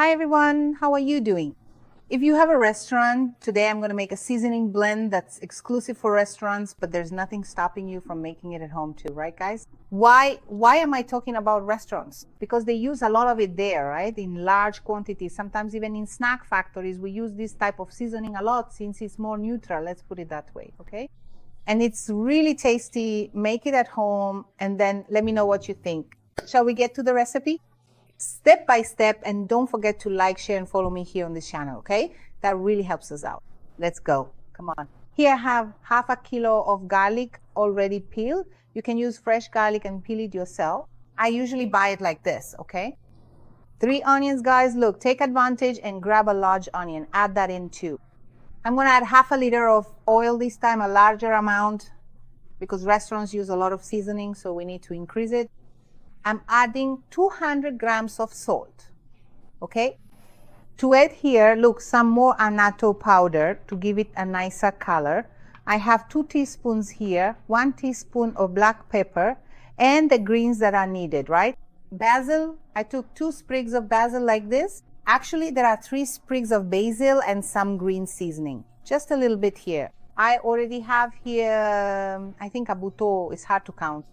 Hi everyone, how are you doing? If you have a restaurant, today I'm going to make a seasoning blend that's exclusive for restaurants, but there's nothing stopping you from making it at home too, right guys? Why am I talking about restaurants? Because they use a lot of it there, right? In large quantities, sometimes even in snack factories, we use this type of seasoning a lot since it's more neutral, let's put it that way, okay? And it's really tasty. Make it at home and then let me know what you think. Shall we get to the recipe? Step by step, and don't forget to like, share, and follow me here on this channel, okay? That really helps us out. Let's go. Come on. Here I have half a kilo of garlic already peeled. You can use fresh garlic and peel it yourself. I usually buy it like this, okay? 3 onions, guys. Look, take advantage and grab a large onion. Add that in too. I'm going to add half a liter of oil this time, a larger amount, because restaurants use a lot of seasoning, so we need to increase it. I'm adding 200 grams of salt, okay? To add here, look, some more annatto powder to give it a nicer color. I have 2 teaspoons here, 1 teaspoon of black pepper, and the greens that are needed, right? Basil, I took 2 sprigs of basil like this. Actually, there are 3 sprigs of basil and some green seasoning. Just a little bit here. I already have here, I think a buto, it's hard to count.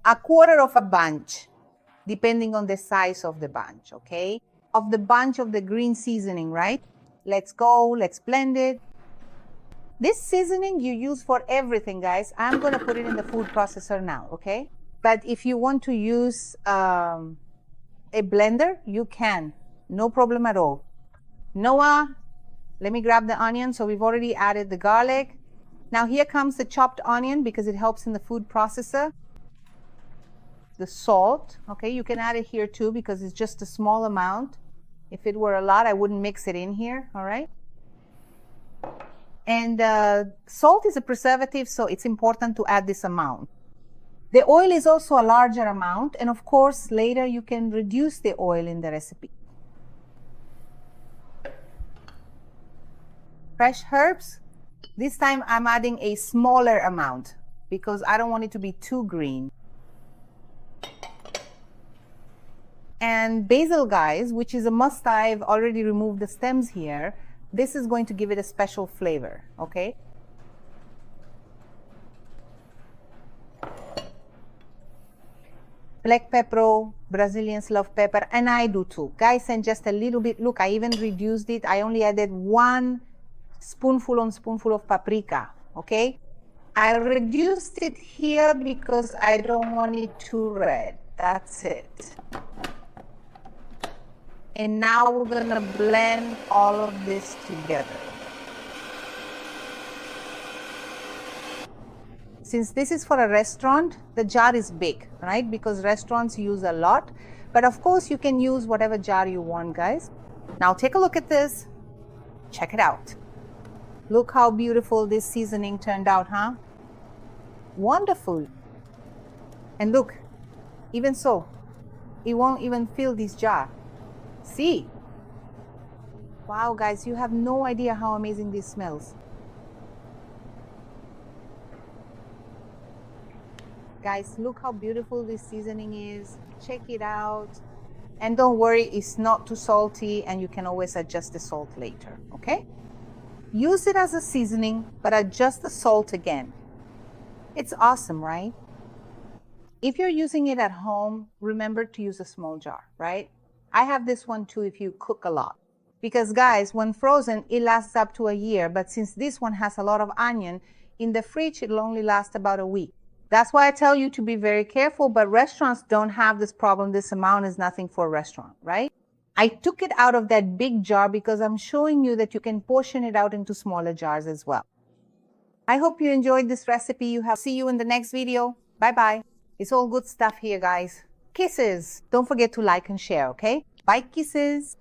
A quarter of a bunch, depending on the size of the bunch, okay? Of the bunch of the green seasoning, right? Let's go, let's blend it. This seasoning you use for everything, guys. I'm gonna put it in the food processor now, okay? But if you want to use a blender, you can, no problem at all. Noah, let me grab the onion. So we've already added the garlic. Now here comes the chopped onion because it helps in the food processor. The salt, okay, you can add it here too because it's just a small amount. If it were a lot, I wouldn't mix it in here, all right? And salt is a preservative, so it's important to add this amount. The oil is also a larger amount, and of course, later you can reduce the oil in the recipe. Fresh herbs, this time I'm adding a smaller amount because I don't want it to be too green. And basil, guys, which is a must. I've already removed the stems here. This is going to give it a special flavor, okay? Black pepper, Brazilians love pepper, and I do too. Guys, and just a little bit, look, I even reduced it. I only added 1 spoonful of paprika, okay? I reduced it here because I don't want it too red. That's it. And now we're gonna blend all of this together. Since this is for a restaurant, the jar is big, right? Because restaurants use a lot. But of course, you can use whatever jar you want, guys. Now take a look at this. Check it out. Look how beautiful this seasoning turned out, huh? Wonderful. And look, even so, it won't even fill this jar. See? Wow, guys, you have no idea how amazing this smells. Guys, look how beautiful this seasoning is. Check it out. And don't worry, it's not too salty, and you can always adjust the salt later, okay? Use it as a seasoning, but adjust the salt again. It's awesome, right? If you're using it at home, remember to use a small jar, right? I have this one too if you cook a lot. Because guys, when frozen, it lasts up to a year. But since this one has a lot of onion, in the fridge, it'll only last about a week. That's why I tell you to be very careful, but restaurants don't have this problem. This amount is nothing for a restaurant, right? I took it out of that big jar because I'm showing you that you can portion it out into smaller jars as well. I hope you enjoyed this recipe. See you in the next video. Bye-bye. It's all good stuff here, guys. Kisses. Don't forget to like and share, okay? Bye, kisses.